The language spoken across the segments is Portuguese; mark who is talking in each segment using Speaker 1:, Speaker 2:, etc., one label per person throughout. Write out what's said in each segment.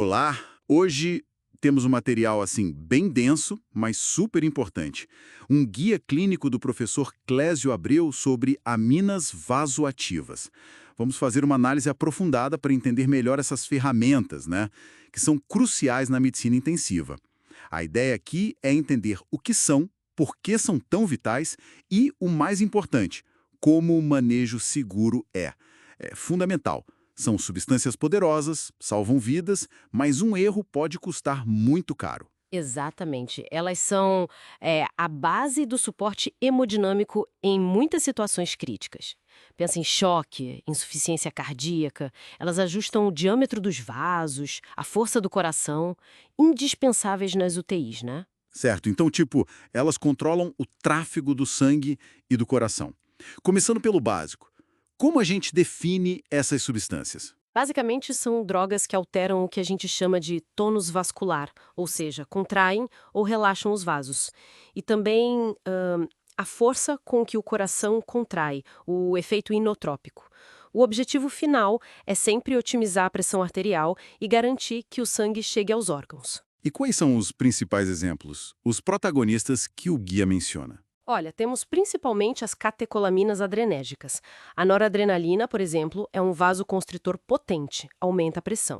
Speaker 1: Olá, hoje temos um material assim bem denso, mas super importante. Um guia clínico do professor Clésio Abreu sobre aminas vasoativas. Vamos fazer uma análise aprofundada para entender melhor essas ferramentas, né, que são cruciais na medicina intensiva. A ideia aqui é entender o que são, por que são tão vitais e, o mais importante, como o manejo seguro é. É fundamental. São substâncias poderosas, salvam vidas, mas um erro pode custar muito caro.
Speaker 2: Exatamente. Elas são a base do suporte hemodinâmico em muitas situações críticas. Pensa em choque, insuficiência cardíaca, elas ajustam o diâmetro dos vasos, a força do coração, indispensáveis nas UTIs, né?
Speaker 1: Certo? Então, tipo, elas controlam o tráfego do sangue e do coração. Começando pelo básico. Como a gente define essas substâncias?
Speaker 2: Basicamente, são drogas que alteram o que a gente chama de tônus vascular, ou seja, contraem ou relaxam os vasos. E também a força com que o coração contrai, o efeito inotrópico. O objetivo final é sempre otimizar a pressão arterial e garantir que o sangue chegue aos órgãos.
Speaker 1: E quais são os principais exemplos? Os protagonistas que o guia menciona.
Speaker 2: Olha, temos principalmente as catecolaminas adrenérgicas. A noradrenalina, por exemplo, é um vasoconstritor potente, aumenta a pressão.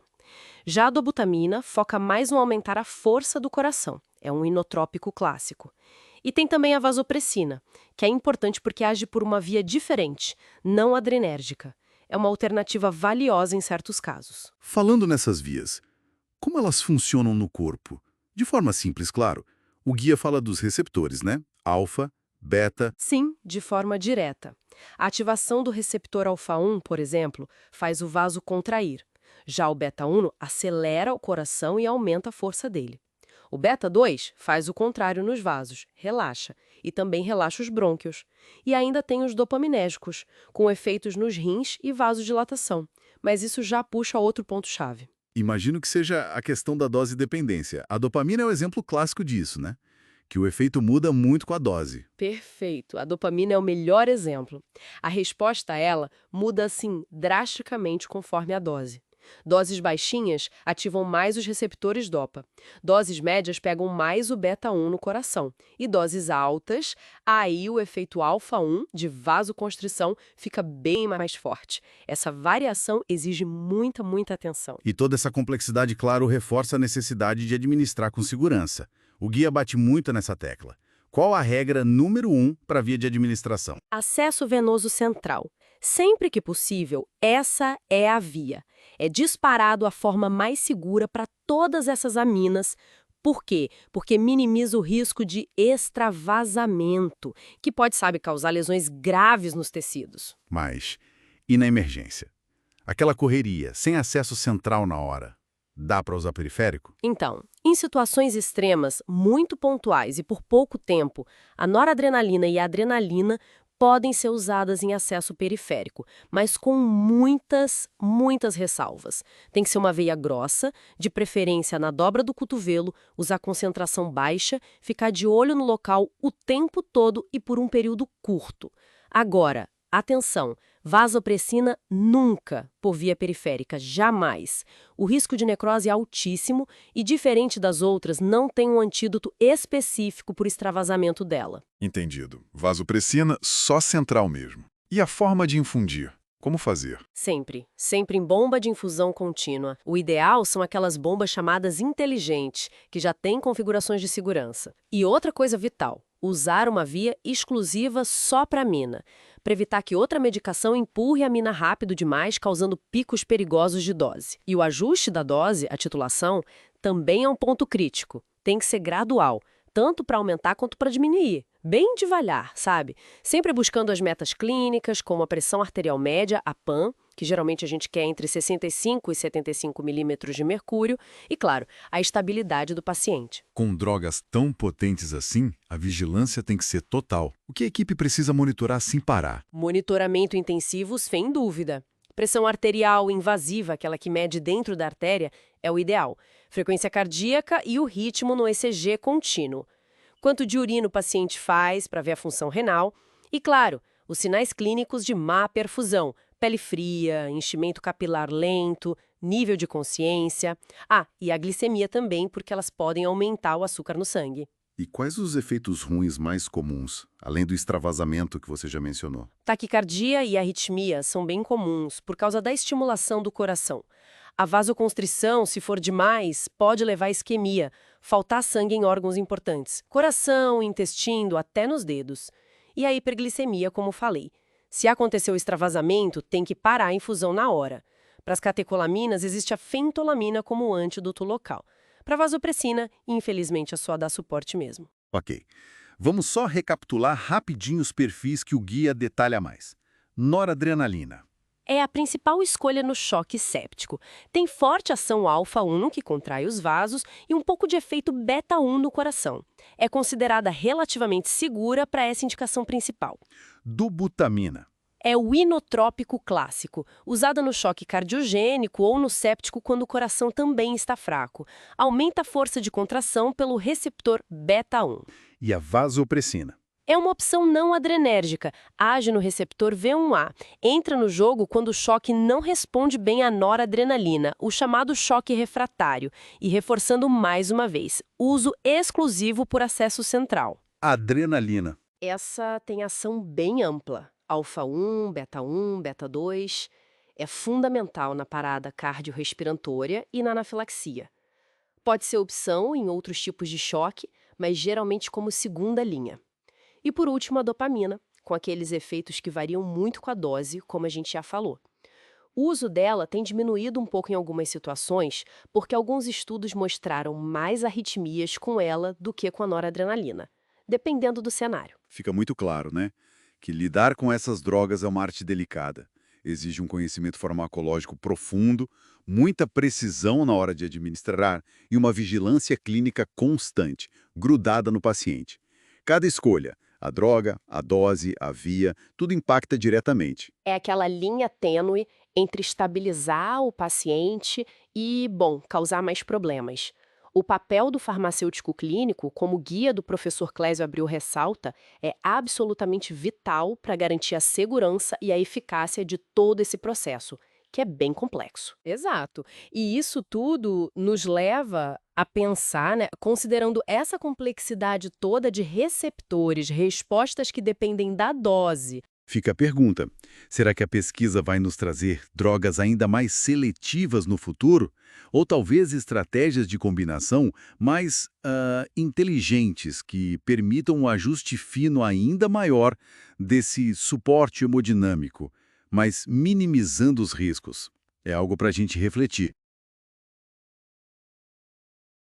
Speaker 2: Já a dobutamina foca mais no aumentar a força do coração, é um inotrópico clássico. E tem também a vasopressina, que é importante porque age por uma via diferente, não adrenérgica. É uma alternativa valiosa em certos casos.
Speaker 1: Falando nessas vias, como elas funcionam no corpo? De forma simples, claro. O guia fala dos receptores, né? Alfa, beta.
Speaker 2: Sim, de forma direta. A ativação do receptor alfa-1, por exemplo, faz o vaso contrair. Já o beta-1 acelera o coração e aumenta a força dele. O beta-2 faz o contrário nos vasos, relaxa, e também relaxa os brônquios. E ainda tem os dopaminérgicos, com efeitos nos rins e vasodilatação. Mas isso já puxa outro ponto-chave.
Speaker 1: Imagino que seja a questão da dose dependência. A dopamina é o exemplo clássico disso, né? Que o efeito muda muito com a dose.
Speaker 2: Perfeito. A dopamina é o melhor exemplo. A resposta a ela muda, assim, drasticamente conforme a dose. Doses baixinhas ativam mais os receptores DOPA. Doses médias pegam mais o beta-1 no coração. E doses altas, aí o efeito alfa-1 de vasoconstrição fica bem mais forte. Essa variação exige muita atenção.
Speaker 1: E toda essa complexidade, claro, reforça a necessidade de administrar com segurança. O guia bate muito nessa tecla. Qual a regra número 1 para a via de administração?
Speaker 2: Acesso venoso central. Sempre que possível, essa é a via. É disparado a forma mais segura para todas essas aminas. Por quê? Porque minimiza o risco de extravasamento, que pode, sabe, causar lesões graves nos tecidos.
Speaker 1: Mas, e na emergência? Aquela correria, sem acesso central na hora. Dá para usar periférico?
Speaker 2: Então, em situações extremas, muito pontuais e por pouco tempo, a noradrenalina e a adrenalina podem ser usadas em acesso periférico, mas com muitas ressalvas. Tem que ser uma veia grossa, de preferência na dobra do cotovelo, usar concentração baixa, ficar de olho no local o tempo todo e por um período curto. Agora, atenção, vasopressina nunca por via periférica, jamais. O risco de necrose é altíssimo e, diferente das outras, não tem um antídoto específico por extravasamento dela.
Speaker 3: Entendido. Vasopressina só central mesmo. E a forma de infundir? Como fazer?
Speaker 2: Sempre em bomba de infusão contínua. O ideal são aquelas bombas chamadas inteligentes, que já têm configurações de segurança. E outra coisa vital, usar uma via exclusiva só para mina, para evitar que outra medicação empurre a mina rápido demais, causando picos perigosos de dose. E o ajuste da dose, a titulação, também é um ponto crítico. Tem que ser gradual, tanto para aumentar quanto para diminuir. Bem devagar, sabe? Sempre buscando as metas clínicas, como a pressão arterial média, a PAN, que geralmente a gente quer entre 65 e 75 milímetros de mercúrio, e, claro, a estabilidade do paciente.
Speaker 3: Com drogas tão potentes assim, a vigilância tem que ser total. O que a equipe precisa monitorar sem parar?
Speaker 2: Monitoramento intensivo, sem dúvida. Pressão arterial invasiva, aquela que mede dentro da artéria, é o ideal. Frequência cardíaca e o ritmo no ECG contínuo. Quanto de urina o paciente faz para ver a função renal. E, claro, os sinais clínicos de má perfusão, pele fria, enchimento capilar lento, nível de consciência. Ah, e a glicemia também, porque elas podem aumentar o açúcar no sangue.
Speaker 1: E quais os efeitos ruins mais comuns, além do extravasamento que você já mencionou?
Speaker 2: Taquicardia e arritmia são bem comuns por causa da estimulação do coração. A vasoconstrição, se for demais, pode levar à isquemia, faltar sangue em órgãos importantes, coração, intestino, até nos dedos. E a hiperglicemia, como falei. Se acontecer o extravasamento, tem que parar a infusão na hora. Para as catecolaminas, existe a fentolamina como antídoto local. Para a vasopressina, infelizmente, é só dar suporte mesmo.
Speaker 1: Ok. Vamos só recapitular rapidinho os perfis que o guia detalha mais. Noradrenalina.
Speaker 2: É a principal escolha no choque séptico. Tem forte ação alfa-1, que contrai os vasos, e um pouco de efeito beta-1 no coração. É considerada relativamente segura para essa indicação principal.
Speaker 1: Dobutamina.
Speaker 2: É o inotrópico clássico, usada no choque cardiogênico ou no séptico quando o coração também está fraco. Aumenta a força de contração pelo receptor beta-1.
Speaker 1: E a vasopressina.
Speaker 2: É uma opção não adrenérgica, age no receptor V1A. Entra no jogo quando o choque não responde bem à noradrenalina, o chamado choque refratário, e reforçando mais uma vez, uso exclusivo por acesso central.
Speaker 1: Adrenalina.
Speaker 2: Essa tem ação bem ampla. Alfa-1, beta-1, beta-2. É fundamental na parada cardiorrespiratória e na anafilaxia. Pode ser opção em outros tipos de choque, mas geralmente como segunda linha. E por último, a dopamina, com aqueles efeitos que variam muito com a dose, como a gente já falou. O uso dela tem diminuído um pouco em algumas situações, porque alguns estudos mostraram mais arritmias com ela do que com a noradrenalina, dependendo do cenário.
Speaker 1: Fica muito claro, né? Que lidar com essas drogas é uma arte delicada. Exige um conhecimento farmacológico profundo, muita precisão na hora de administrar e uma vigilância clínica constante, grudada no paciente. Cada escolha, a droga, a dose, a via, tudo impacta diretamente.
Speaker 2: É aquela linha tênue entre estabilizar o paciente e, bom, causar mais problemas. O papel do farmacêutico clínico, como guia do professor Clésio Abreu ressalta, é absolutamente vital para garantir a segurança e a eficácia de todo esse processo, que é bem complexo. Exato. E isso tudo nos leva a pensar, né, considerando essa complexidade toda de receptores, respostas que dependem da dose.
Speaker 1: Fica a pergunta, será que a pesquisa vai nos trazer drogas ainda mais seletivas no futuro? Ou talvez estratégias de combinação mais inteligentes que permitam um ajuste fino ainda maior desse suporte hemodinâmico, mas minimizando os riscos? É algo para a gente refletir.